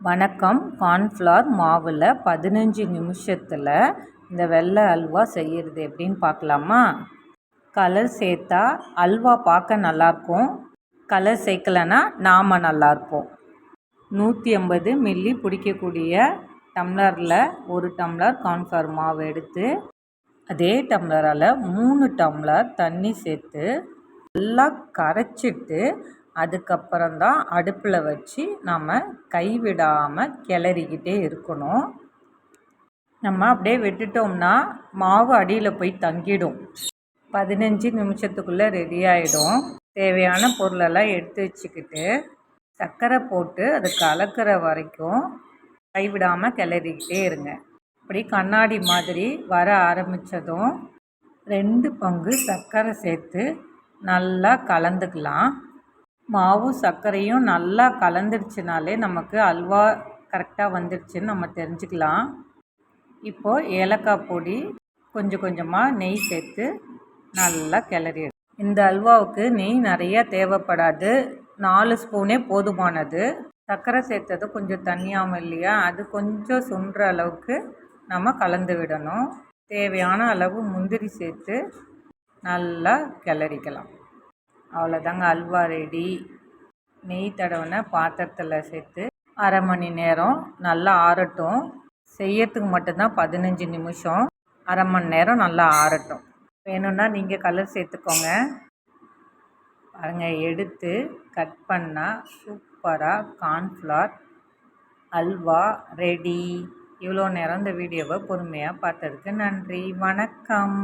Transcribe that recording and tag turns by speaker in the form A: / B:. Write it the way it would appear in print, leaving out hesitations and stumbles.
A: வணக்கம். கார்ன்ஃப்ளவர் மாவில் 15 நிமிஷத்தில் இந்த வெள்ளை அல்வா செய்கிறது எப்படின்னு பார்க்கலாமா? கலர் சேர்த்தா அல்வா பார்க்க நல்லாயிருக்கும். கலர் சேர்க்கலைன்னா நாம் நல்லாயிருப்போம். 150 மில்லி பிடிக்கக்கூடிய டம்ளரில் 1 டம்ளர் கார்ன்ஃப்ளவர் மாவு எடுத்து அதே டம்ளரால் 3 டம்ளர் தண்ணி சேர்த்து நல்லா கரைச்சிட்டு அதுக்கப்புறம்தான் அடுப்பில் வச்சு நம்ம கைவிடாமல் கிளறிக்கிட்டே இருக்கணும். நம்ம அப்படியே விட்டுட்டோம்னா மாவு அடியில் போய் தங்கிடும். 15 நிமிஷத்துக்குள்ளே ரெடி ஆகிடும். தேவையான பொருளெல்லாம் எடுத்து வச்சுக்கிட்டு சர்க்கரை போட்டு அது கலக்கிற வரைக்கும் கைவிடாமல் கிளறிக்கிட்டே இருங்க. அப்படி கண்ணாடி மாதிரி வர ஆரம்பித்ததும் 2 பங்கு சர்க்கரை சேர்த்து நல்லா கலந்துக்கலாம். மாவு சர்க்கரையும் நல்லா கலந்துடுச்சுனாலே நமக்கு அல்வா கரெக்டாக வந்துடுச்சுன்னு நம்ம தெரிஞ்சுக்கலாம். இப்போது ஏலக்காய் பொடி கொஞ்சம் கொஞ்சமாக நெய் சேர்த்து நல்லா கிளறி. இந்த அல்வாவுக்கு நெய் நிறையா தேவைப்படாது, 4 ஸ்பூனே போதுமானது. சர்க்கரை சேர்த்தது கொஞ்சம் தண்ணியாகும் இல்லையா, அது கொஞ்சம் சுண்டுற அளவுக்கு நம்ம கலந்து விடணும். தேவையான அளவு முந்திரி சேர்த்து நல்லா கிளறிக்கலாம். அவ்வளோதாங்க, அல்வா ரெடி. நெய் தடவின பாத்திரத்தில் சேர்த்து அரை மணி நேரம் நல்லா ஆறட்டும். செய்யறதுக்கு மட்டும்தான் 15 நிமிஷம், அரை மணி நேரம் நல்லா ஆறட்டும். வேணும்னா நீங்கள் கலர் சேர்த்துக்கோங்க. பாருங்கள், எடுத்து கட் பண்ணால் சூப்பராக கார்ன்ஃப்ளவர் அல்வா ரெடி. இவ்வளோ நேரம் இந்த வீடியோவை பொறுமையாக பார்த்ததுக்கு நன்றி. வணக்கம்.